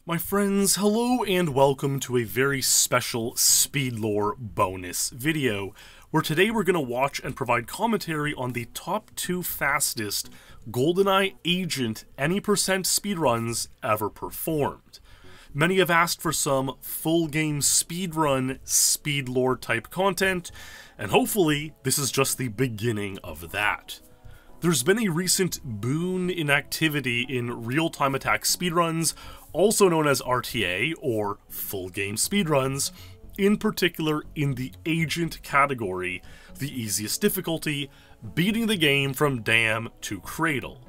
My friends, hello and welcome to a very special SpeedLore bonus video, where today we're going to watch and provide commentary on the top 2 fastest GoldenEye Agent any percent speedruns ever performed. Many have asked for some full game speedrun, SpeedLore type content, and hopefully this is just the beginning of that. There's been a recent boon in activity in real-time attack speedruns, also known as RTA, or full game speedruns, in particular in the Agent category, the easiest difficulty, beating the game from dam to cradle.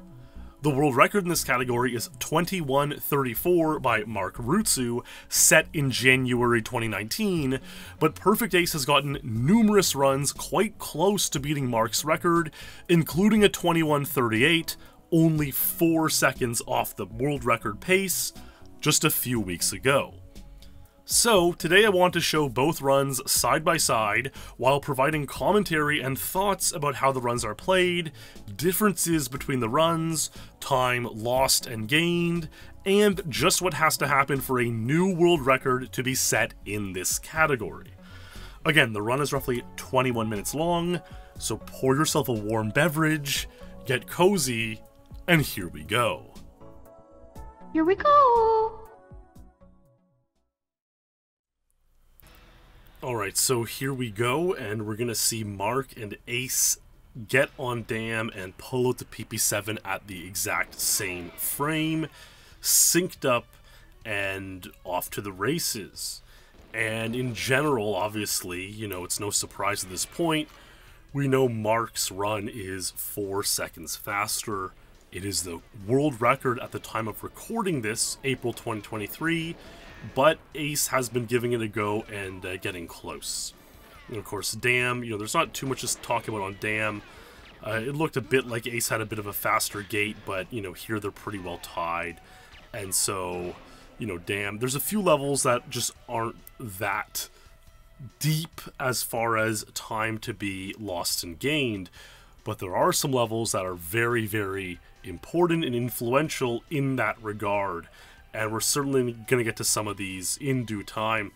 The world record in this category is 21:34 by Marc Rutzou, set in January 2019, but Perfect Ace has gotten numerous runs quite close to beating Marc's record, including a 21:38, only 4 seconds off the world record pace, just a few weeks ago. So, today I want to show both runs side by side, while providing commentary and thoughts about how the runs are played, differences between the runs, time lost and gained, and just what has to happen for a new world record to be set in this category. Again, the run is roughly 21 minutes long, so pour yourself a warm beverage, get cozy, and here we go. Here we go! Alright, so here we go, and we're gonna see Marc and Ace get on dam and pull out the PP7 at the exact same frame, synced up, and off to the races. And in general, obviously, you know, it's no surprise at this point, we know Marc's run is 4 seconds faster. It is the world record at the time of recording this, April 2023, but Ace has been giving it a go and getting close. And of course, dam, you know, there's not too much to talk about on dam. It looked a bit like Ace had a bit of a faster gate, but, you know, here they're pretty well tied. And so, you know, dam, there's a few levels that just aren't that deep as far as time to be lost and gained, but there are some levels that are very, very important and influential in that regard. And we're certainly going to get to some of these in due time.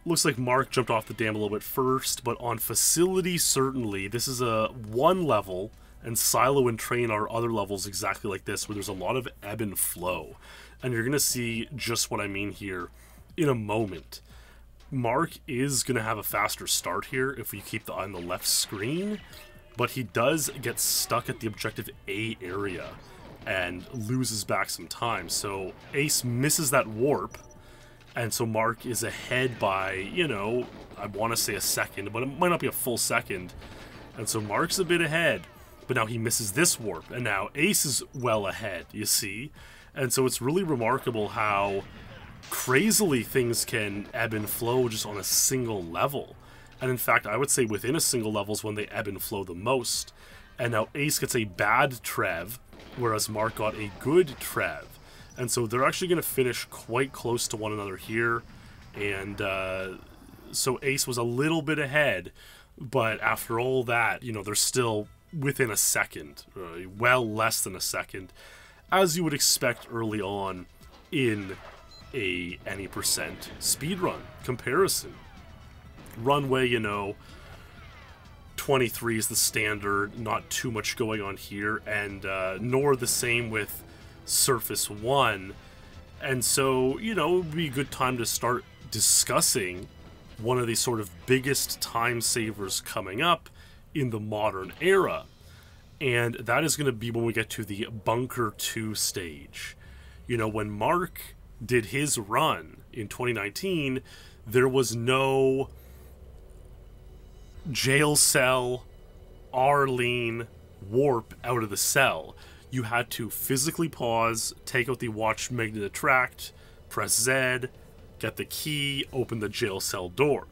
Looks like Marc jumped off the dam a little bit first, but on facility, certainly, this is a one level, and silo and train are other levels exactly like this, where there's a lot of ebb and flow. And you're going to see just what I mean here in a moment. Marc is going to have a faster start here if we keep the eye on the left screen, but he does get stuck at the objective A area and loses back some time. So Ace misses that warp, and so Marc is ahead by, you know, I want to say a second, but it might not be a full second. And so Marc's a bit ahead, but now he misses this warp, and now Ace is well ahead, you see? And so it's really remarkable how crazily things can ebb and flow just on a single level. And in fact, I would say within a single level is when they ebb and flow the most. And now Ace gets a bad trev, whereas Marc got a good trev. And so they're actually going to finish quite close to one another here. And so Ace was a little bit ahead, but after all that, you know, they're still within a second, well less than a second, as you would expect early on in a any percent speedrun comparison. Runway, you know, 23 is the standard, not too much going on here, and nor the same with Surface 1. And so, you know, it would be a good time to start discussing one of the sort of biggest time savers coming up in the modern era. And that is going to be when we get to the Bunker 2 stage. You know, when Marc did his run in 2019, there was no jail cell, R-lean, warp out of the cell. You had to physically pause, take out the watch magnet attract, press Z, get the key, open the jail cell door.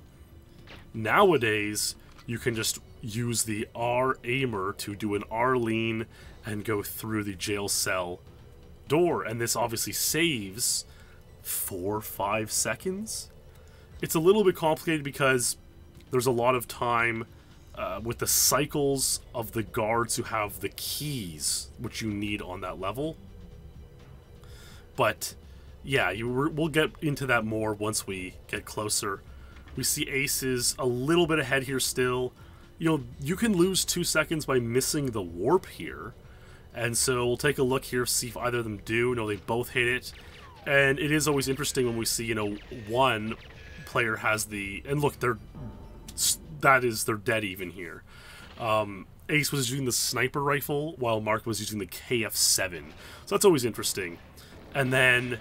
Nowadays, you can just use the R aimer to do an R-lean and go through the jail cell door, and this obviously saves 4 or 5 seconds. It's a little bit complicated because there's a lot of time with the cycles of the guards who have the keys, which you need on that level. But yeah, we'll get into that more once we get closer. We see Ace is a little bit ahead here still. You know, you can lose 2 seconds by missing the warp here. And so we'll take a look here, see if either of them do. No, they both hit it. And it is always interesting when we see, you know, one player has the... And look, they're dead even here. Ace was using the sniper rifle, while Marc was using the KF7. So that's always interesting. And then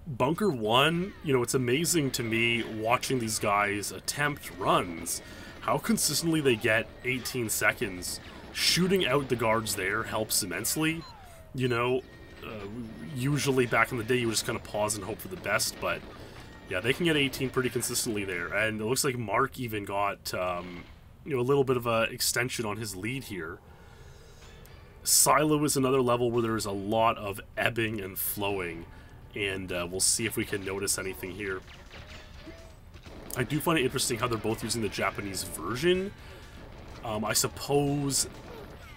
Bunker 1, you know, it's amazing to me watching these guys attempt runs, how consistently they get 18 seconds. Shooting out the guards there helps immensely. You know, usually back in the day you would just kind of pause and hope for the best, but yeah, they can get 18 pretty consistently there. And it looks like Marc even got, you know, a little bit of a extension on his lead here. Silo is another level where there is a lot of ebbing and flowing, and we'll see if we can notice anything here. I do find it interesting how they're both using the Japanese version. I suppose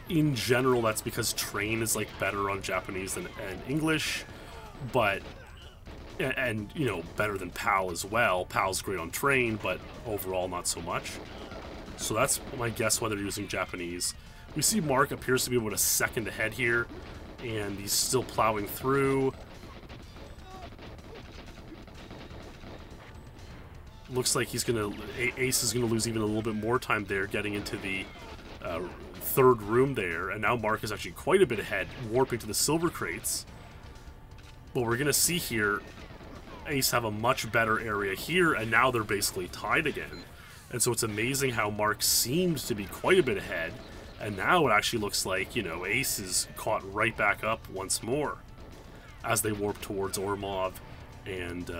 in general that's because Train is like better on Japanese than English, but and you know, better than PAL as well. PAL's great on Train, but overall not so much. So that's my guess why they're using Japanese. We see Marc appears to be about a second ahead here, and he's still plowing through. Looks like he's gonna... Ace is gonna lose even a little bit more time there, getting into the third room there, and now Marc is actually quite a bit ahead, warping to the silver crates. But we're gonna see here, Ace have a much better area here, and now they're basically tied again. And so it's amazing how Marc seemed to be quite a bit ahead, and now it actually looks like, you know, Ace is caught right back up once more as they warp towards Ormov and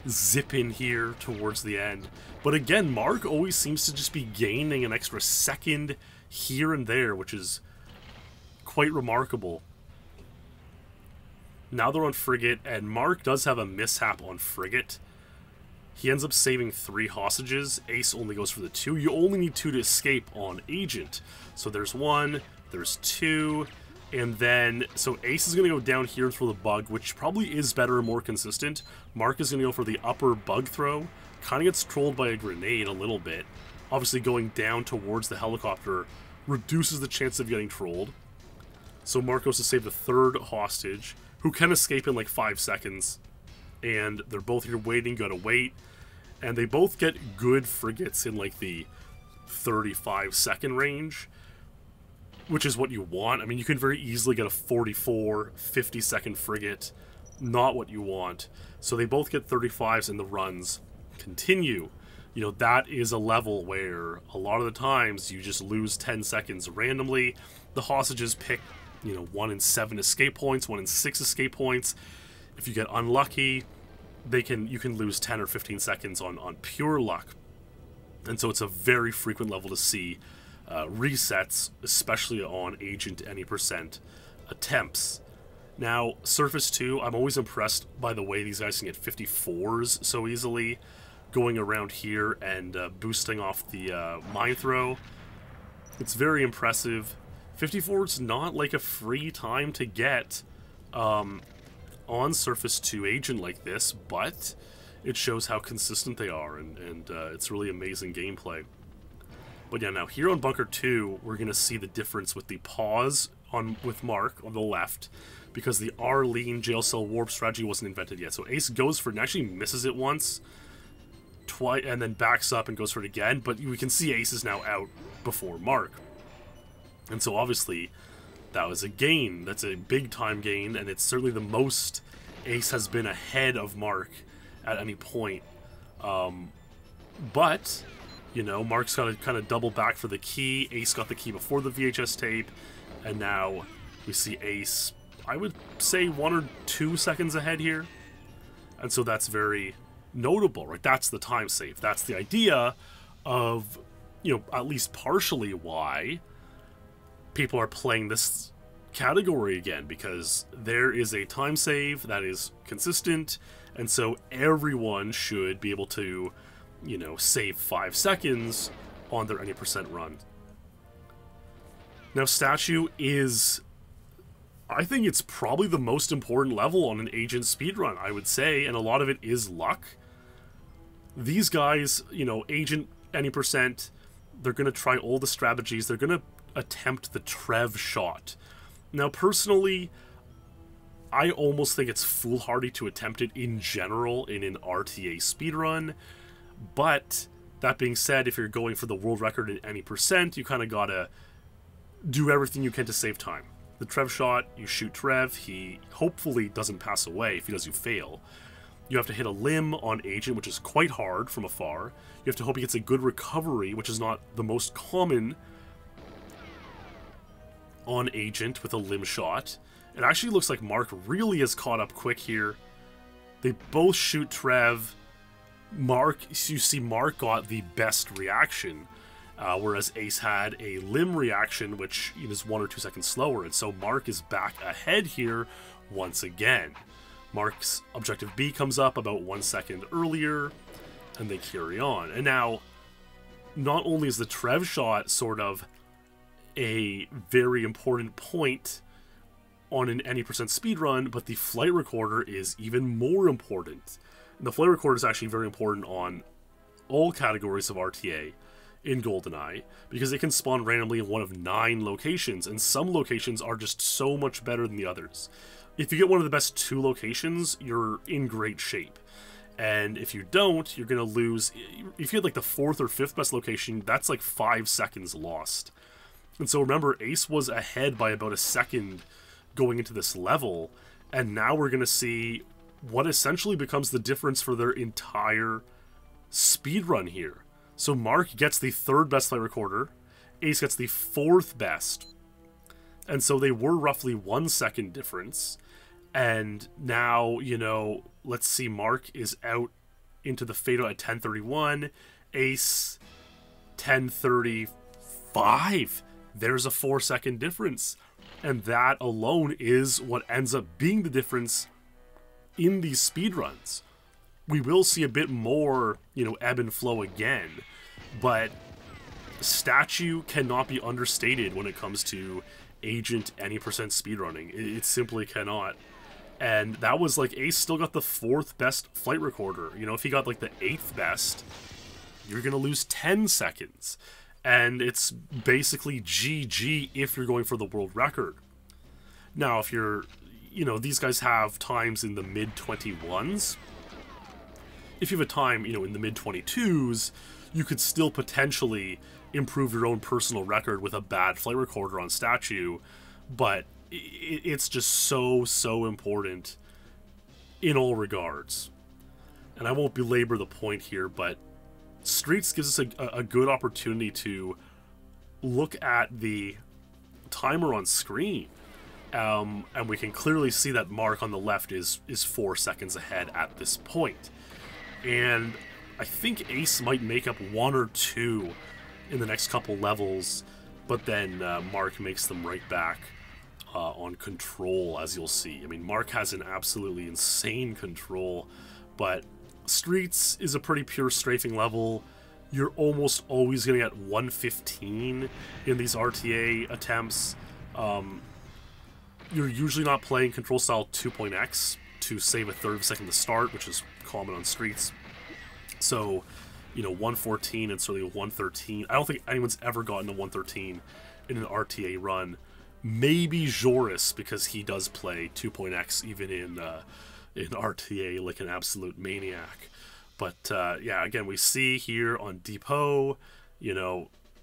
zip in here towards the end. But again, Marc always seems to just be gaining an extra second here and there, which is quite remarkable. Now they're on Frigate, and Marc does have a mishap on Frigate. He ends up saving 3 hostages. Ace only goes for the 2. You only need 2 to escape on Agent. So there's 1, there's 2, and then... So Ace is going to go down here for the bug, which probably is better and more consistent. Marc is going to go for the upper bug throw. Kind of gets trolled by a grenade a little bit. Obviously going down towards the helicopter reduces the chance of getting trolled. So Marc goes to save the 3rd hostage, who can escape in like 5 seconds. And they're both here waiting, gotta wait. And they both get good frigates in like the 35-second range, which is what you want. I mean, you can very easily get a 44, 50-second frigate. Not what you want. So they both get 35s, and the runs continue. You know, that is a level where a lot of the times you just lose 10 seconds randomly. The hostages pick, you know, 1 in 7 escape points, 1 in 6 escape points. If you get unlucky, you can lose 10 or 15 seconds on pure luck. And so it's a very frequent level to see resets, especially on Agent any percent attempts. Now, Surface 2, I'm always impressed by the way these guys can get 54s so easily, going around here and boosting off the mine throw. It's very impressive. 54 is not like a free time to get on Surface 2 Agent like this, but it shows how consistent they are, and it's really amazing gameplay. But yeah, now here on Bunker 2, we're going to see the difference with the pause with Marc on the left, because the R-lean jail cell warp strategy wasn't invented yet. So Ace goes for it and actually misses it once, twice, and then backs up and goes for it again, but we can see Ace is now out before Marc. And so obviously that was a gain. That's a big time gain, and it's certainly the most Ace has been ahead of Marc at any point. But, you know, Marc's got to kind of double back for the key. Ace got the key before the VHS tape, and now we see Ace, I would say 1 or 2 seconds ahead here. And so that's very notable, right? That's the time save. That's the idea of, you know, at least partially why people are playing this category again, because there is a time save that is consistent, and so everyone should be able to, you know, save 5 seconds on their any percent run. Now, Statue is I think it's probably the most important level on an Agent speedrun, I would say, and a lot of it is luck. These guys, you know, Agent any percent, they're going to try all the strategies. They're going to attempt the Trev shot. Now, personally, I almost think it's foolhardy to attempt it in general in an RTA speedrun, but that being said, if you're going for the world record in any percent, you kind of gotta do everything you can to save time. The Trev shot, you shoot Trev, he hopefully doesn't pass away. If he does, you fail. You have to hit a limb on Agent, which is quite hard from afar. You have to hope he gets a good recovery, which is not the most common on Agent with a limb shot. It actually looks like Marc really has caught up quick here. They both shoot Trev. You see Marc got the best reaction, whereas Ace had a limb reaction, which is 1 or 2 seconds slower, and so Marc is back ahead here once again. Marc's objective B comes up about 1 second earlier, and they carry on. And now, not only is the Trev shot sort of a very important point on an any percent speedrun, but the flight recorder is even more important. And the flight recorder is actually very important on all categories of RTA in GoldenEye, because it can spawn randomly in one of 9 locations, and some locations are just so much better than the others. If you get one of the best 2 locations, you're in great shape. And if you don't, you're going to lose. If you had like the 4th or 5th best location, that's like 5 seconds lost. And so remember, Ace was ahead by about a second going into this level, and now we're going to see what essentially becomes the difference for their entire speedrun here. So Marc gets the 3rd best flight recorder, Ace gets the 4th best, and so they were roughly 1 second difference. And now, let's see, Marc is out into the fatal at 10:31, Ace 10:35. There's a 4 second difference. And that alone is what ends up being the difference in these speedruns. We will see a bit more, ebb and flow again, but statue cannot be understated when it comes to Agent any percent speedrunning. It simply cannot. And that was like, Ace still got the 4th best flight recorder. If he got like the 8th best, you're going to lose 10 seconds. And it's basically GG if you're going for the world record. Now, if you're, these guys have times in the mid-21s. If you have a time, in the mid-22s, you could still potentially improve your own personal record with a bad flight recorder on statue. But it's just so important in all regards. And I won't belabor the point here, but Streets gives us a good opportunity to look at the timer on screen, and we can clearly see that Marc on the left is 4 seconds ahead at this point. And I think Ace might make up 1 or 2 in the next couple levels, but then Marc makes them right back on control, as you'll see. I mean, Marc has an absolutely insane control, but Streets is a pretty pure strafing level. You're almost always going to get 115 in these RTA attempts. You're usually not playing control style 2.x to save a 1/3 of a second to start, which is common on Streets. So, 114 and certainly a 113. I don't think anyone's ever gotten a 113 in an RTA run. Maybe Joris, because he does play 2.x even in RTA like an absolute maniac. But yeah, again, we see here on Depot,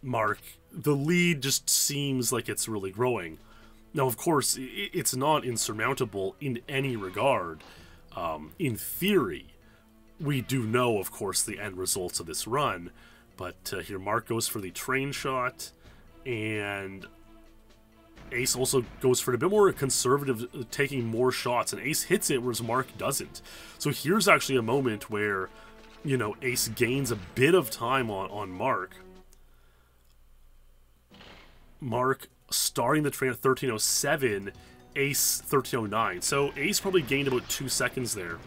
Marc, the lead just seems like it's really growing. Now, of course, it's not insurmountable in any regard. In theory, we do know, of course, the end results of this run. But here Marc goes for the train shot, and Ace also goes for a bit more conservative, taking more shots, and Ace hits it, whereas Marc doesn't. So here's actually a moment where, Ace gains a bit of time on Marc. Marc starting the train at 13:07, Ace 13:09. So Ace probably gained about 2 seconds there.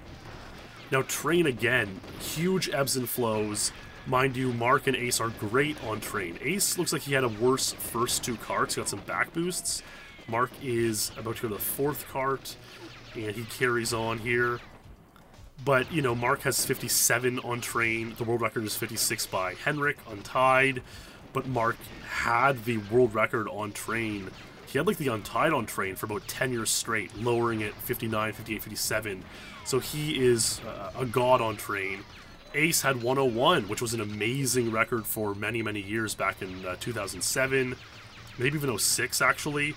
Now train again, huge ebbs and flows. Mind you, Marc and Ace are great on train. Ace looks like he had a worse first 2 carts, got some back boosts, Marc is about to go to the 4th cart, and he carries on here. But, you know, Marc has 57 on train. The world record is 56 by Henrik, untied. But Marc had the world record on train. He had, like, the untied on train for about 10 years straight, lowering it 59, 58, 57. So he is a god on train. Ace had 101, which was an amazing record for many, many years back in 2007, maybe even 06, actually.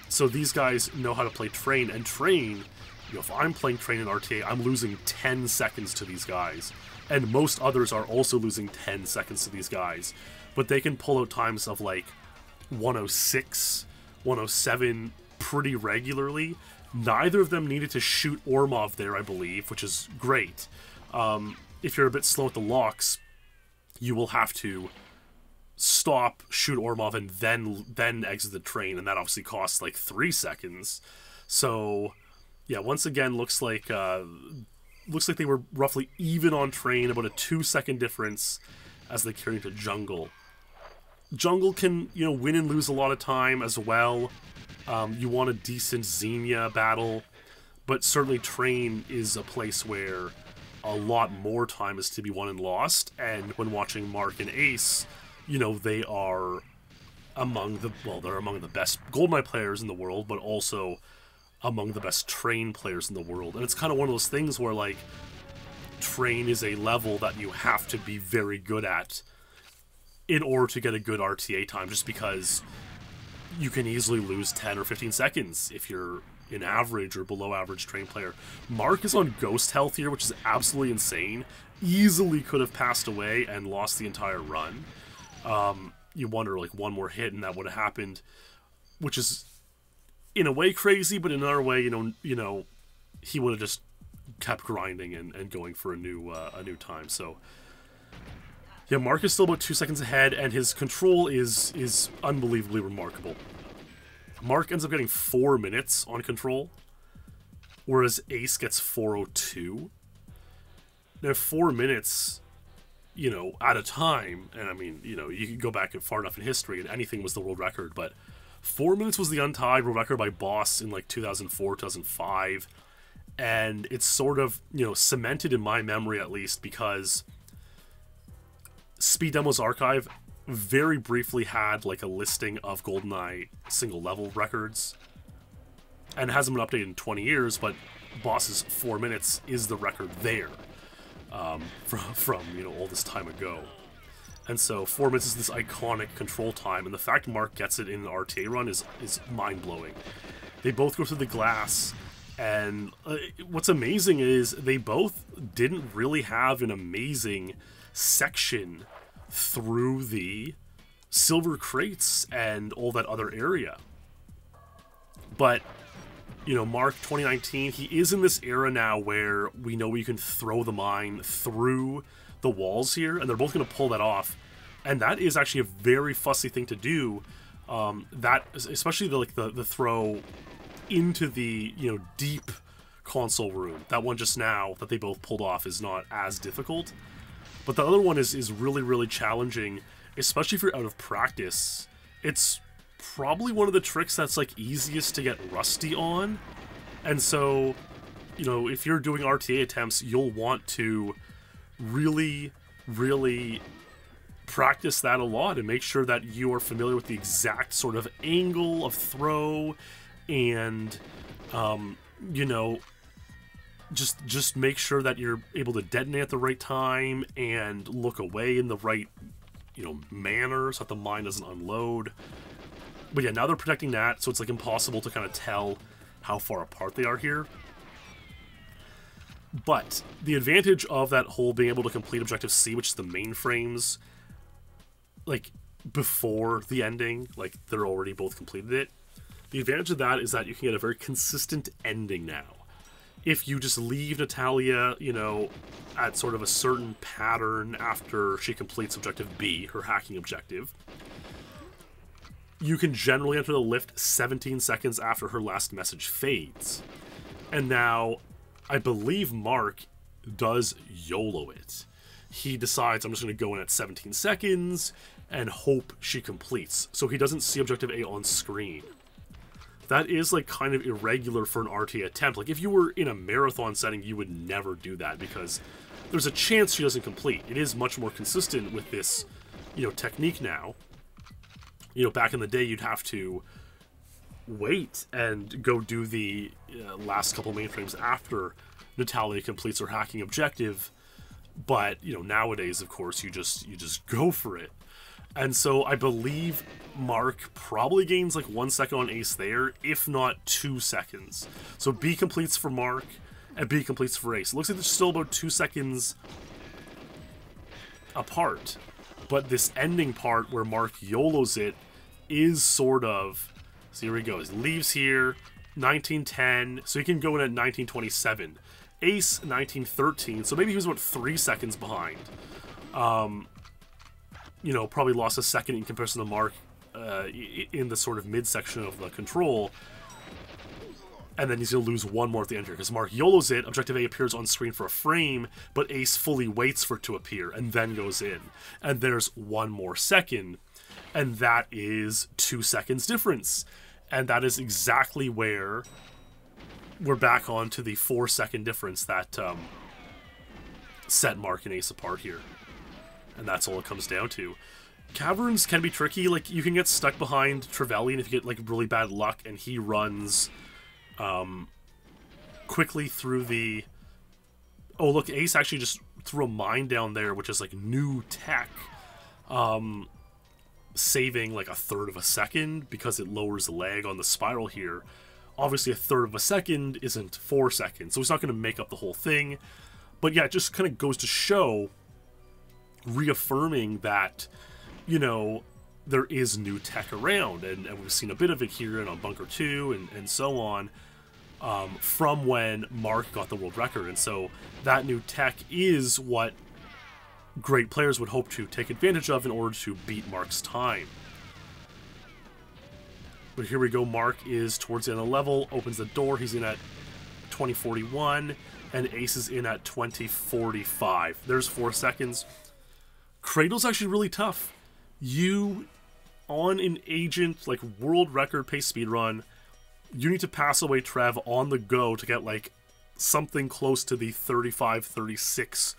So these guys know how to play train, and train, you know, if I'm playing train in RTA, I'm losing 10 seconds to these guys, and most others are also losing 10 seconds to these guys, but they can pull out times of like 106, 107 pretty regularly. Neither of them needed to shoot Ormov there, I believe, which is great. If you're a bit slow at the locks, you will have to stop, shoot Ormov, and then exit the train, and that obviously costs like 3 seconds. So, yeah, once again, looks like they were roughly even on train, about a 2-second difference as they carry into jungle. Jungle can, you know, win and lose a lot of time as well. You want a decent Xenia battle, but certainly train is a place where a lot more time is to be won and lost, and when watching Marc and Ace, you know, they are among the, well, they're among the best GoldenEye players in the world, but also among the best train players in the world. And it's kind of one of those things where, like, train is a level that you have to be very good at in order to get a good RTA time, just because you can easily lose 10 or 15 seconds if you're an average or below average train player. Marc is on ghost health here, which is absolutely insane. Easily could have passed away and lost the entire run. You wonder, like, one more hit and that would have happened, which is in a way crazy, but in another way, you know, he would have just kept grinding and going for a new time. So yeah, Marc is still about 2 seconds ahead, and his control is unbelievably remarkable. Marc ends up getting 4 minutes on control, whereas Ace gets 4:02. Now, 4 minutes, you know, at a time, and I mean, you know, you can go back far enough in history, and anything was the world record, but 4 minutes was the untied world record by Boss in, like, 2004, 2005, and it's sort of, you know, cemented in my memory, at least, because Speed Demo's archive very briefly had, like, a listing of GoldenEye single-level records, and hasn't been updated in 20 years, but Boss's 4 minutes is the record there, from, you know, all this time ago. And so 4 minutes is this iconic control time, and the fact Marc gets it in an RTA run is mind-blowing. They both go through the glass, and what's amazing is they both didn't really have an amazing section through the silver crates and all that other area. But, you know, Marc 2019, he is in this era now where we know you can throw the mine through the walls here, and they're both going to pull that off, and that is actually a very fussy thing to do. That, especially the throw into the, you know, deep console room. That one just now that they both pulled off is not as difficult, but the other one is really, really challenging, especially if you're out of practice. It's probably one of the tricks that's, like, easiest to get rusty on, and so, you know, if you're doing RTA attempts, you'll want to really, really practice that a lot and make sure that you are familiar with the exact sort of angle of throw, and you know, just make sure that you're able to detonate at the right time and look away in the right, you know, manner so that the mine doesn't unload. But yeah, now they're protecting that, so it's, like, impossible to kind of tell how far apart they are here. But the advantage of that whole being able to complete Objective C, which is the mainframes, like, before the ending, like, they're already both completed it. The advantage of that is that you can get a very consistent ending now. If you just leave Natalia, you know, at sort of a certain pattern after she completes Objective B, her hacking objective, you can generally enter the lift 17 seconds after her last message fades. And now, I believe Marc does YOLO it. he decides, I'm just going to go in at 17 seconds and hope she completes. So he doesn't see objective A on screen. That is like kind of irregular for an RTA attempt. Like if you were in a marathon setting, you would never do that because there's a chance she doesn't complete. It is much more consistent with this, technique now. Back in the day, you'd have to wait and go do the last couple mainframes after Natalia completes her hacking objective. But, nowadays, of course, you just go for it. And so I believe Marc probably gains like 1 second on Ace there, if not 2 seconds. So B completes for Marc, and B completes for Ace. It looks like there's still about 2 seconds apart. But this ending part where Marc YOLOs it is sort of... So here he goes. Leaves here, 1910, so he can go in at 1927. Ace, 1913, so maybe he was about 3 seconds behind. Probably lost a second in comparison to Marc in the sort of midsection of the control. And then he's going to lose one more at the end here, because Marc YOLOs it, objective A appears on screen for a frame, but Ace fully waits for it to appear, and then goes in. And there's 1 more second, and that is 2 seconds difference. And that is exactly where we're back on to the 4 second difference that set Marc and Ace apart here. And that's all it comes down to. Caverns can be tricky. Like, you can get stuck behind Trevelyan if you get, like, really bad luck and he runs quickly through the... Oh, look, Ace actually just threw a mine down there, which is, like, new tech. Saving, like, 1/3 of a second because it lowers the lag on the spiral here. Obviously, 1/3 of a second isn't 4 seconds, so he's not going to make up the whole thing. But yeah, it just kind of goes to show... reaffirming that, there is new tech around, and we've seen a bit of it here and on Bunker 2 and so on, from when Marc got the world record. And so that new tech is what great players would hope to take advantage of in order to beat Marc's time. But here we go, Marc is towards the end of the level, opens the door, he's in at 2041, and Ace is in at 2045. There's 4 seconds. Cradle's actually really tough. You, on an Agent, like, world record pace speedrun, you need to pass away Trev on the go to get, like, something close to the 35-36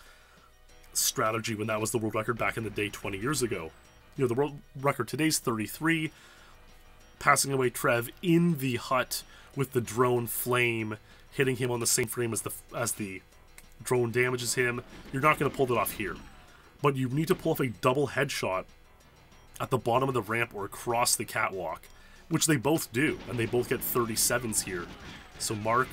strategy when that was the world record back in the day 20 years ago. The world record today's 33. Passing away Trev in the hut with the drone flame hitting him on the same frame as the drone damages him. You're not going to pull that off here. But you need to pull off a double headshot at the bottom of the ramp or across the catwalk, which they both do, and they both get 37s here. So Marc,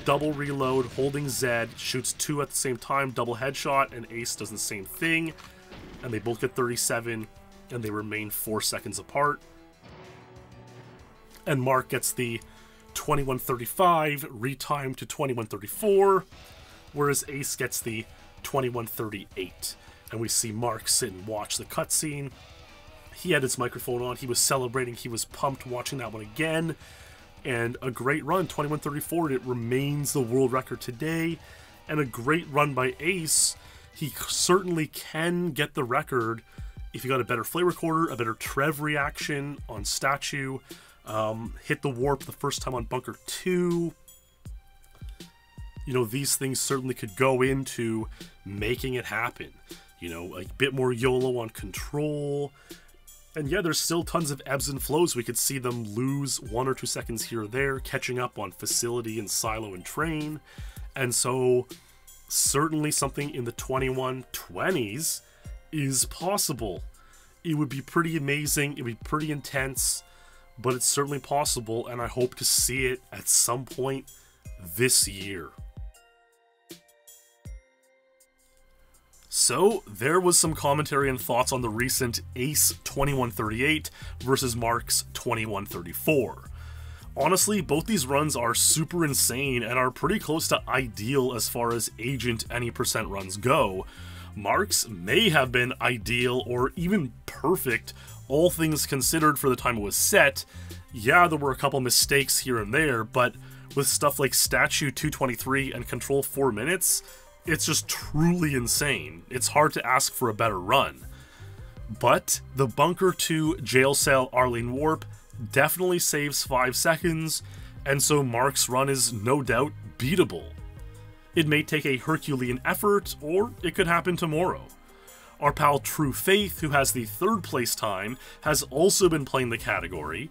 double reload, holding Z, shoots 2 at the same time, double headshot, and Ace does the same thing, and they both get 37, and they remain 4 seconds apart. And Marc gets the 21:35, retimed to 21:34, whereas Ace gets the 21:38. And we see Marc sit and watch the cutscene. He had his microphone on, he was celebrating, he was pumped watching that one again. And a great run, 21:34, and it remains the world record today. And a great run by Ace. He certainly can get the record if you got a better flare recorder, a better Trev reaction on Statue, hit the warp the first time on Bunker 2. These things certainly could go into making it happen. A bit more YOLO on Control. And yeah, there's still tons of ebbs and flows. We could see them lose 1 or 2 seconds here or there, catching up on Facility and Silo and Train. And so, certainly something in the 2120s is possible. It would be pretty amazing, it would be pretty intense, but it's certainly possible, and I hope to see it at some point this year. So, there was some commentary and thoughts on the recent Ace 2138 versus Marc's 2134. Honestly, both these runs are super insane and are pretty close to ideal as far as Agent any percent runs go. Marc's may have been ideal or even perfect, all things considered for the time it was set. Yeah, there were a couple mistakes here and there, but with stuff like Statue 223 and Control 4 minutes, It's just truly insane. It's hard to ask for a better run. But the Bunker 2 Jail Cell Arlene Warp definitely saves 5 seconds, and so Marc's run is no doubt beatable. It may take a Herculean effort, or it could happen tomorrow. Our pal True Faith, who has the 3rd place time, has also been playing the category,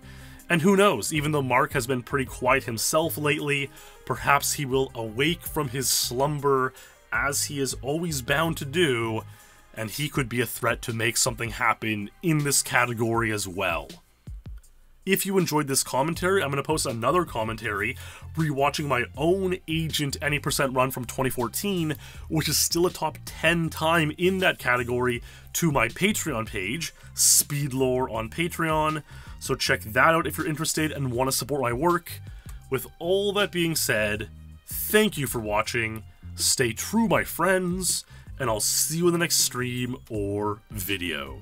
and who knows, even though Marc has been pretty quiet himself lately, perhaps he will awake from his slumber, as he is always bound to do, and he could be a threat to make something happen in this category as well. If you enjoyed this commentary, I'm going to post another commentary rewatching my own Agent Any Percent run from 2014, which is still a top 10 time in that category, to my Patreon page, SpeedLore on Patreon, so check that out if you're interested and want to support my work. With all that being said, thank you for watching, stay true my friends, and I'll see you in the next stream or video.